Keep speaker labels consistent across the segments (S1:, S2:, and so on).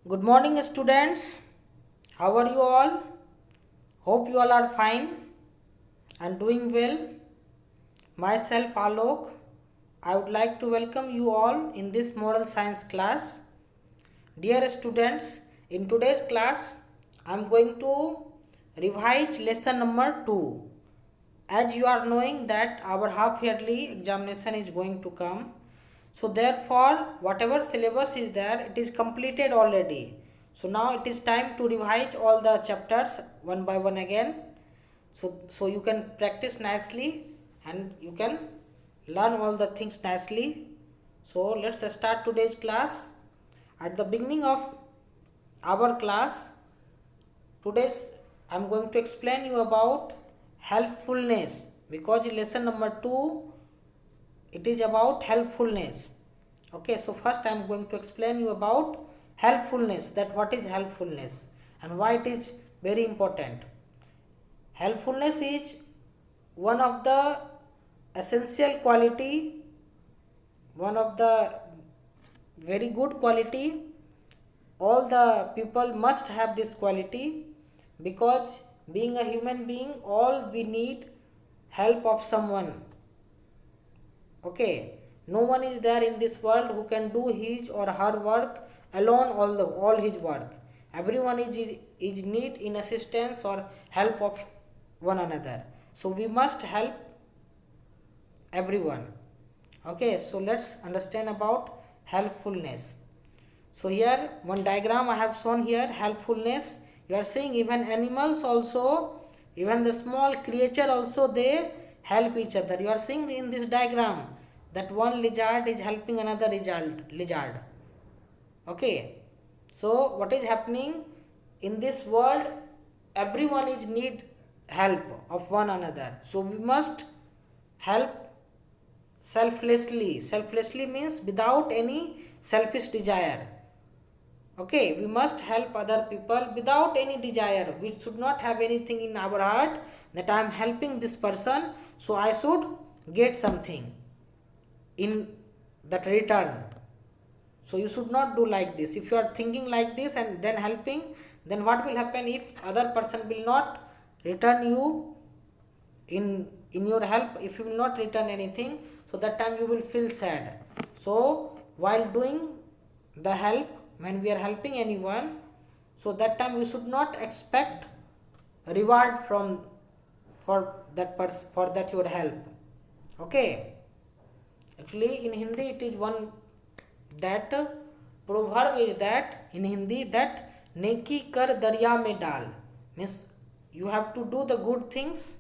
S1: Good morning, students. How are you all? Hope you all are fine and doing well. Myself, Alok. I would like to welcome you all in this moral science class. Dear students, in today's class, I am going to revise lesson number 2. As you are knowing that our half yearly examination is going to come, so therefore whatever syllabus is there, it is completed already. So now it is time to revise all the chapters one by one again, so you can practice nicely and you can learn all the things nicely. So let's start today's class. At the beginning of our class, today's I'm going to explain you about helpfulness, because in lesson number 2 it is about helpfulness. Okay, so first I am going to explain you about helpfulness, that what is helpfulness and why it is very important. Helpfulness is one of the essential quality, one of the very good quality. All the people must have this quality, because being a human being, all we need help of someone. Okay, no one is there in this world who can do his or her work alone, all his work. Everyone is need in assistance or help of one another, so we must help everyone. Okay, so let's understand about helpfulness. So here one diagram I have shown here, helpfulness. You are seeing even animals also, even the small creature also, they help each other. You are seeing in this diagram that one lizard is helping another lizard. Okay, so what is happening in this world, everyone is need help of one another, so we must help selflessly means without any selfish desire. Okay, we must help other people without any desire. We should not have anything in our heart that I am helping this person, so I should get something in that return. So you should not do like this. If you are thinking like this and then helping, then what will happen if other person will not return you in your help? If you will not return anything, so that time you will feel sad. So while doing the help, when we are helping anyone, so that time we should not expect reward from for that person, for that your help. Okay, actually in Hindi it is one, that proverb is that in Hindi, that neki kar darya mein dal, means you have to do the good things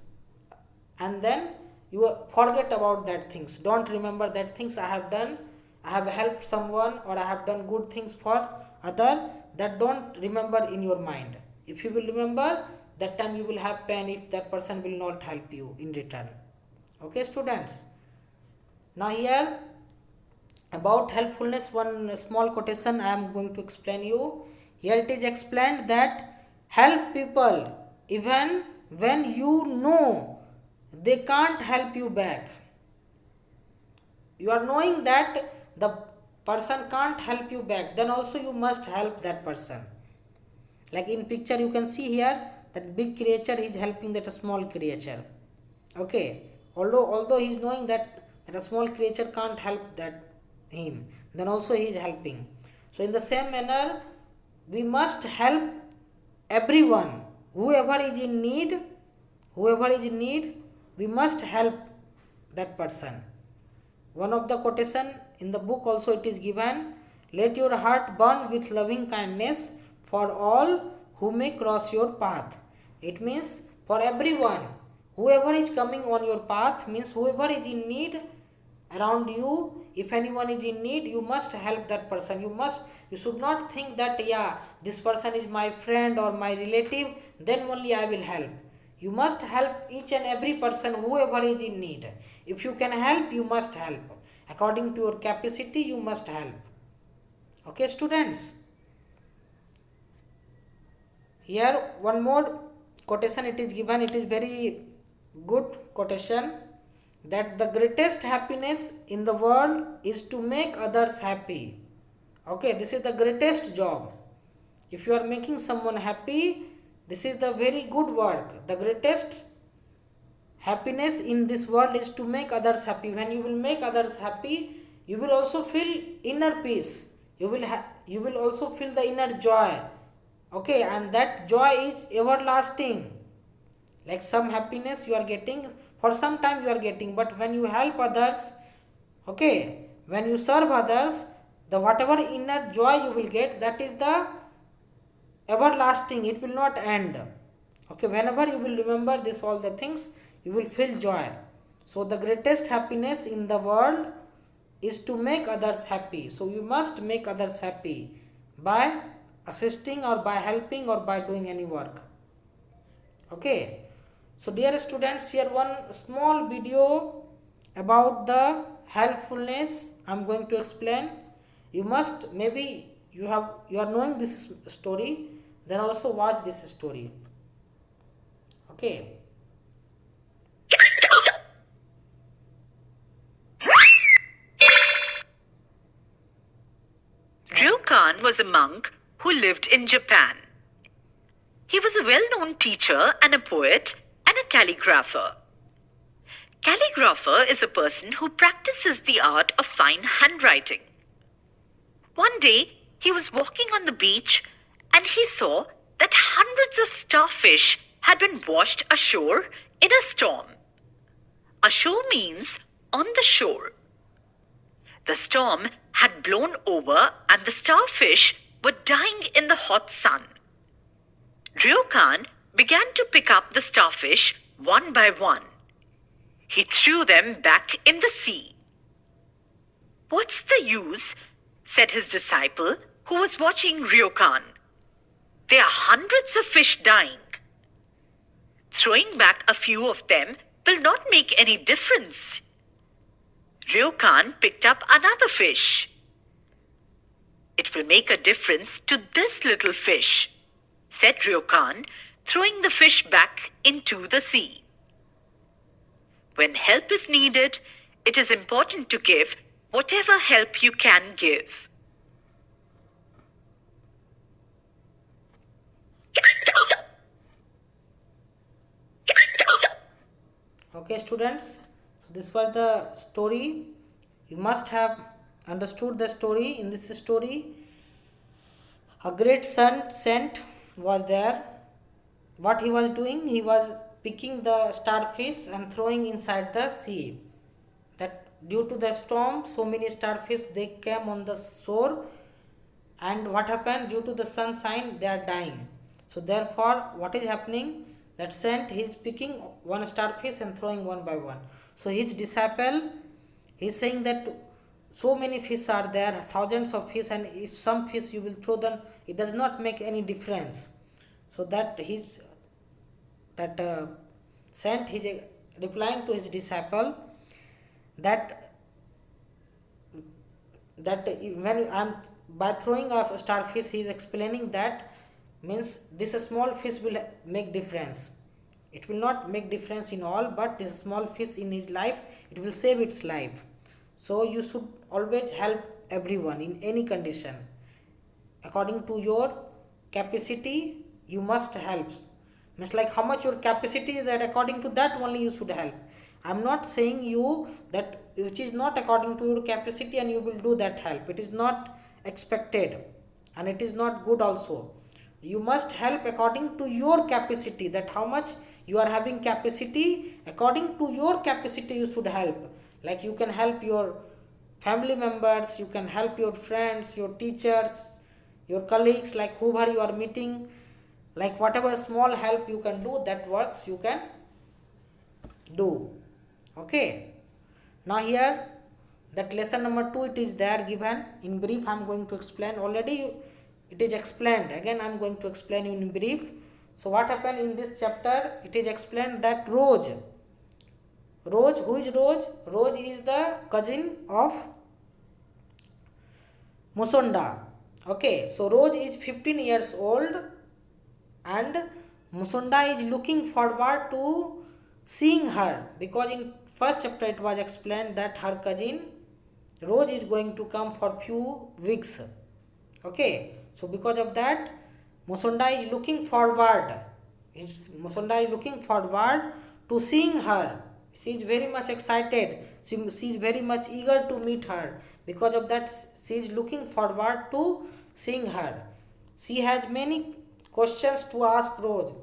S1: and then you forget about that things. Don't remember that things I have done, I have helped someone, or I have done good things for other. That don't remember in your mind. If you will remember, that time you will have pain if that person will not help you in return. Okay, students. Now here about helpfulness, one small quotation I am going to explain you. Here it is explained that help people even when you know they can't help you back. You are knowing that the person can't help you back, then also you must help that person. Like in picture you can see here that big creature is helping that small creature. Okay, although he is knowing that a small creature can't help that him, then also he is helping. So in the same manner, we must help everyone, whoever is in need, we must help that person. One of the quotation in the book also it is given, let your heart burn with loving kindness for all who may cross your path. It means for everyone, whoever is coming on your path, means whoever is in need around you, if anyone is in need, you must help that person. You should not think that this person is my friend or my relative, then only I will help. You must help each and every person, whoever is in need. If you can help, you must help. According to your capacity, you must help. Okay, students. Here one more quotation it is given. It is very good quotation, that the greatest happiness in the world is to make others happy. Okay, this is the greatest job. If you are making someone happy, this is the very good work. The greatest happiness in this world is to make others happy. When you will make others happy, you will also feel inner peace. You will also feel the inner joy. Okay, and that joy is everlasting. Like some happiness you are getting for some time, you are getting, but when you help others, okay, when you serve others, the whatever inner joy you will get, that is the everlasting. It will not end. Okay, whenever you will remember this all the things, you will feel joy. So the greatest happiness in the world is to make others happy. So you must make others happy by assisting or by helping or by doing any work. Okay, so dear students, here one small video about the helpfulness I am going to explain. You must, maybe you are knowing this story, then also watch this story. Okay.
S2: Ryokan was a monk who lived in Japan. He was a well-known teacher and a poet and a calligrapher. Calligrapher is a person who practices the art of fine handwriting. One day, he was walking on the beach and he saw that hundreds of starfish had been washed ashore in a storm. Ashore means on the shore. The storm had blown over and the starfish were dying in the hot sun. Ryokan began to pick up the starfish one by one. He threw them back in the sea. "What's the use?" said his disciple, who was watching Ryokan. "There are hundreds of fish dying. Throwing back a few of them will not make any difference." Ryokan picked up another fish. "It will make a difference to this little fish," said Ryokan, throwing the fish back into the sea. When help is needed, it is important to give whatever help you can give.
S1: Okay, students, so this was the story. You must have understood the story. In this story, a great saint was there. What he was doing? He was picking the starfish and throwing inside the sea. That due to the storm, so many starfish they came on the shore, and what happened? Due to the sunshine, they are dying. So therefore, what is happening? That saint, he is picking one starfish and throwing one by one. So his disciple, he is saying that so many fish are there, thousands of fish, and if some fish you will throw them, it does not make any difference. So that saint, he is replying to his disciple that when I am by throwing a starfish, he is explaining that means this small fish will make difference. It will not make difference in all, but this small fish in his life, it will save its life. So you should always help everyone in any condition. According to your capacity, you must help. Means like how much your capacity is, that according to that only you should help. I am not saying you that which is not according to your capacity and you will do that help. It is not expected and it is not good also. You must help according to your capacity, that how much you are having capacity, according to your capacity you should help. Like you can help your family members, you can help your friends, your teachers, your colleagues, like whoever you are meeting, like whatever small help you can do, that works you can do. Okay, now here that lesson number 2, it is there given in brief. I am going to explain. Already it is explained, again I am going to explain in brief. So what happened in this chapter, it is explained that Rose, who is Rose? Rose is the cousin of Musonda. Okay, so Rose is 15 years old and Musonda is looking forward to seeing her, because in first chapter it was explained that her cousin Rose is going to come for few weeks. Okay, so because of that Musunda is looking forward. Musunda is looking forward to seeing her. She is very much excited. She is very much eager to meet her. Because of that, she is looking forward to seeing her. She has many questions to ask Rose.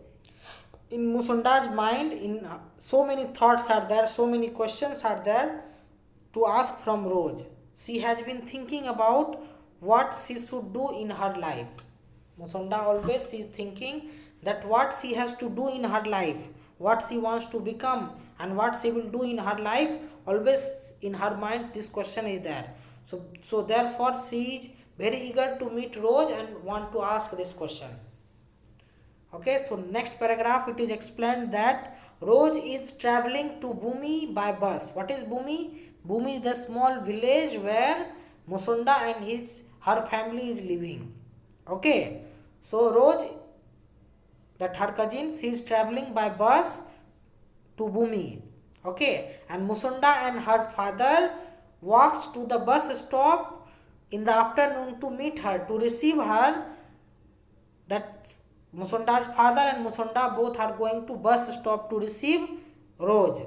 S1: In Musunda's mind, so many thoughts are there, so many questions are there to ask from Rose. She has been thinking about what she should do in her life. Musunda always is thinking that what she has to do in her life, what she wants to become, and what she will do in her life. Always in her mind, this question is there. So therefore, she is very eager to meet Rose and want to ask this question. Okay, so next paragraph it is explained that Rose is traveling to Bhumi by bus. What is Bhumi? Bhumi is the small village where Musunda and her family is living. Okay, so Rose, that her cousin, she is traveling by bus to Bhumi. Okay, and Musunda and her father walks to the bus stop in the afternoon to meet her, to receive her. That Musunda's father and Musunda both are going to bus stop to receive Rose.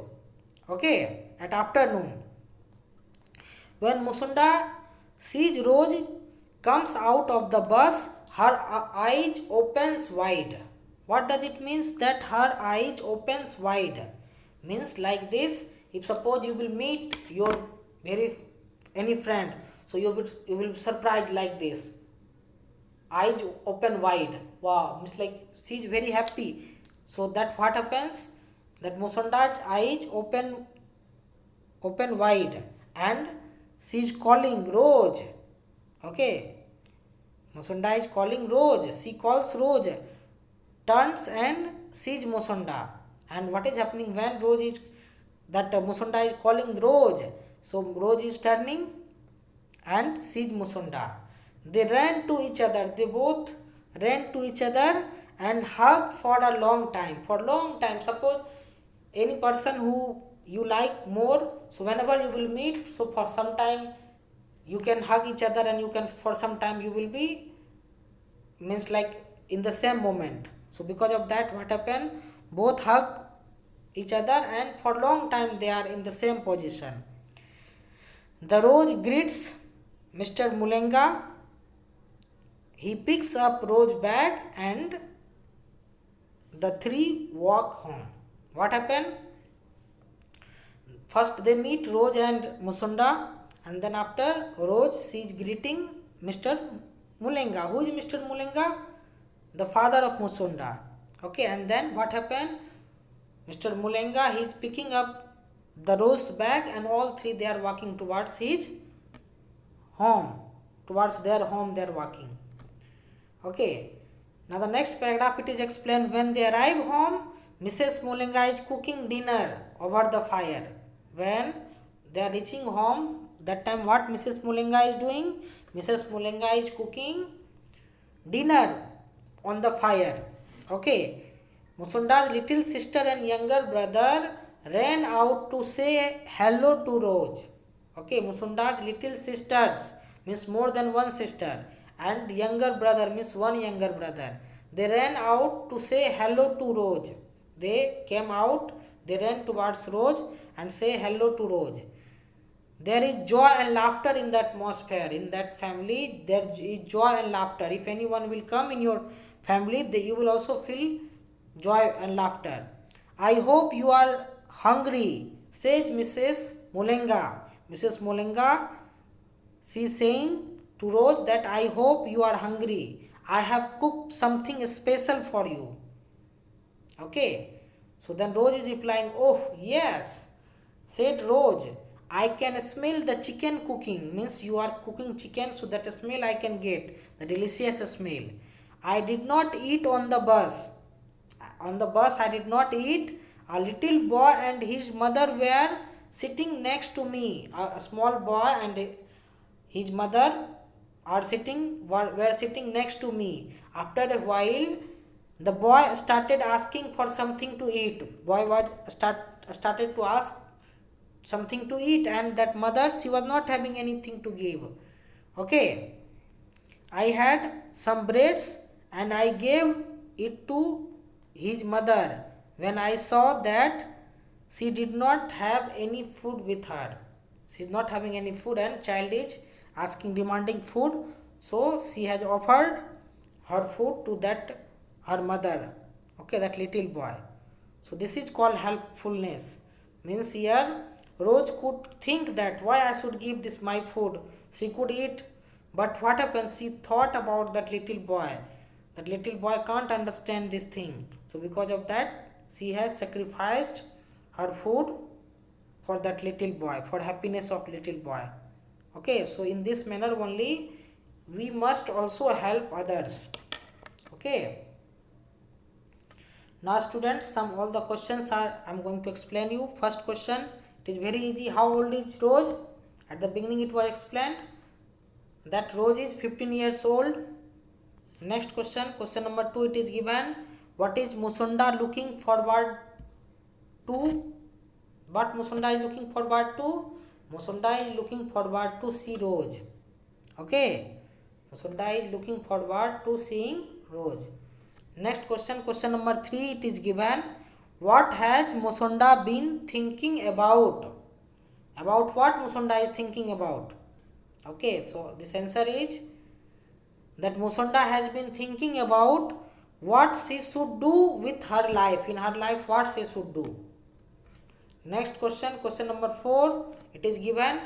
S1: Okay, at afternoon. When Musunda sees Rose comes out of the bus, her eyes opens wide. What does it mean that her eyes opens wide? Means like this, if suppose you will meet your any friend, so you will be surprised like this. Eyes open wide. Wow, means like she is very happy. So that what happens? That Musunda's eyes open wide and she is calling Rose. Okay, Musunda is calling Rose. She calls Rose, turns and sees Musunda. And what is happening when Musunda is calling Rose? So Rose is turning and sees Musunda. They ran to each other. They both ran to each other and hugged for a long time. For long time. Suppose any person who you like more, so whenever you will meet, so for some time you can hug each other and you can for some time you will be means like in the same moment. So because of that, what happened? Both hug each other and for long time they are in the same position. The Rose greets Mr. Mulenga. He picks up Rose bag and the three walk home. What happened? First they meet Rose and Musunda, and then after Rose, she is greeting Mr. Mulenga. Who is Mr. Mulenga? The father of Musunda. Okay, and then what happened? Mr. Mulenga, he is picking up the Rose bag and all three they are walking towards his home. Towards their home they are walking. Okay, now the next paragraph it is explained when they arrive home, Mrs. Mulenga is cooking dinner over the fire. When they are reaching home, that time what Mrs. Mulenga is doing? Mrs. Mulenga is cooking dinner on the fire. Okay, Musunda's little sister and younger brother ran out to say hello to Rose. Okay, Musunda's little sisters means more than one sister and younger brother means one younger brother. They ran out to say hello to Rose. They came out, they ran towards Rose and say hello to Rose. There is joy and laughter in the atmosphere. In that family, there is joy and laughter. If anyone will come in your family, you will also feel joy and laughter. I hope you are hungry, says Mrs. Mulenga. Mrs. Mulenga, she is saying to Rose that I hope you are hungry. I have cooked something special for you. Okay. So then Rose is replying, oh yes, said Rose. I can smell the chicken cooking. Means you are cooking chicken, so that smell I can get. The delicious smell. I did not eat on the bus. On the bus I did not eat. A little boy and his mother were sitting next to me. A small boy and his mother were sitting next to me. After a while, the boy started asking for something to eat. Boy started to ask something to eat, and that mother, she was not having anything to give. Okay, I had some breads and I gave it to his mother when I saw that she did not have any food with her. She is not having any food and child is asking, demanding food. So she has offered her food to that her mother. Okay, that little boy. So this is called helpfulness. Means here Rose could think that why I should give this my food. She could eat, but what happens? She thought about that little boy. That little boy can't understand this thing. So because of that, she has sacrificed her food for that little boy, for happiness of little boy. Okay, so in this manner only we must also help others. Okay. Now students, all the questions are I am going to explain you. First question, it is very easy. How old is Rose? At the beginning it was explained that Rose is 15 years old. Next question, question number 2, it is given what is Musunda looking forward to? What Musunda is looking forward to? Musunda is looking forward to see Rose. Okay, Musunda is looking forward to seeing Rose. Next question, question number 3, it is given what has Musunda been thinking about? About what Musunda is thinking about? Okay, so this answer is that Musunda has been thinking about what she should do with her life. In her life, what she should do. Next question, question number 4, it is given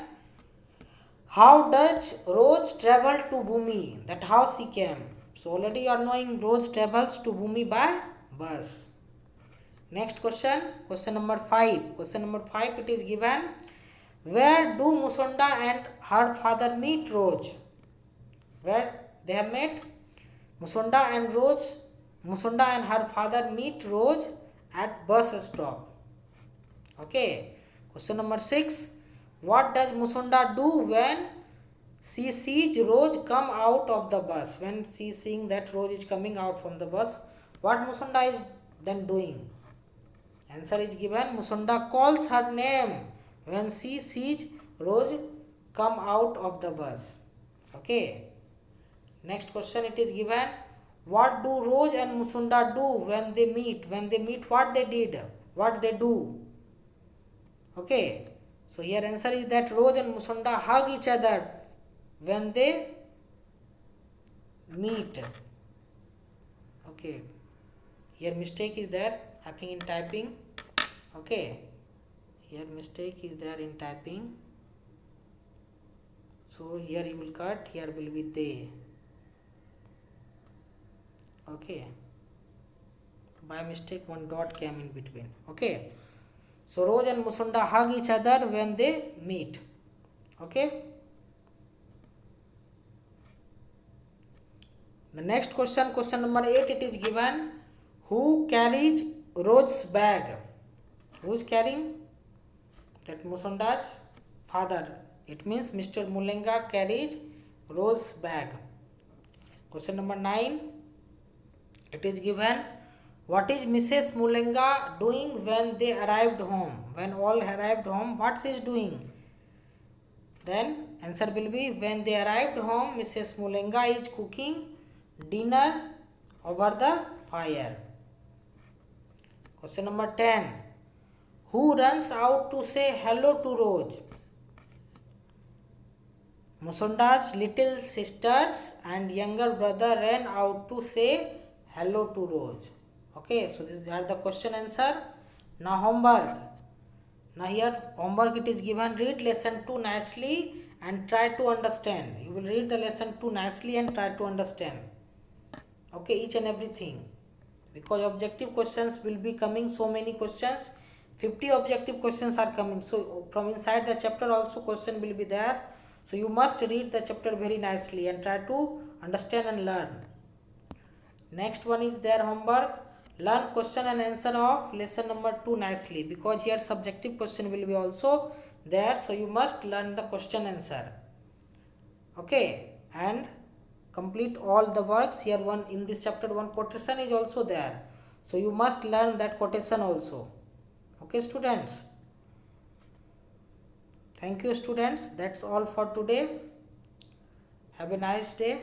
S1: how does Rose travel to Bhumi? That how she came. So already you are knowing Rose travels to Bhumi by bus. Next question, question number 5. Question number 5, it is given where do Musunda and her father meet Rose? Where they have met? Musunda and her father meet Rose at bus stop. Okay. Question number 6. What does Musunda do when she sees Rose come out of the bus? When she is seeing that Rose is coming out from the bus, what Musunda is then doing? Answer is given. Musunda calls her name when she sees Rose come out of the bus. Okay. Next question, it is given what do Rose and Musunda do when they meet? When they meet, what they did? What they do? Okay. So here answer is that Rose and Musunda hug each other when they meet. Okay. Here mistake is there, I think, in typing. Okay. Here mistake is there in typing. So here you will cut, here will be they. Okay. By mistake one dot came in between. Okay. So Rose and Musunda hug each other when they meet. Okay. The next question, question number 8, it is given who carries Rose's bag? Who is carrying? That Musunda's father. It means Mr. Mulenga carried Rose's bag. Question number 9, it is given what is Mrs. Mulenga doing when they arrived home? When all arrived home, what she is doing? Then answer will be when they arrived home, Mrs. Mulenga is cooking dinner over the fire. Question number 10, who runs out to say hello to Rose? Musunda's little sisters and younger brother ran out to say hello to Rose. Okay, so these are the question answer. Now homework. Now here homework it is given, read lesson 2 nicely and try to understand. You will read the lesson 2 nicely and try to understand. Okay, each and everything. Because objective questions will be coming, so many questions. 50 objective questions are coming. So from inside the chapter also question will be there. So you must read the chapter very nicely and try to understand and learn. Next one is their homework. Learn question and answer of lesson number 2 nicely, because here subjective question will be also there. So you must learn the question answer. Okay, and complete all the works. Here one in this chapter one quotation is also there. So you must learn that quotation also. Okay students. Thank you students. That's all for today. Have a nice day.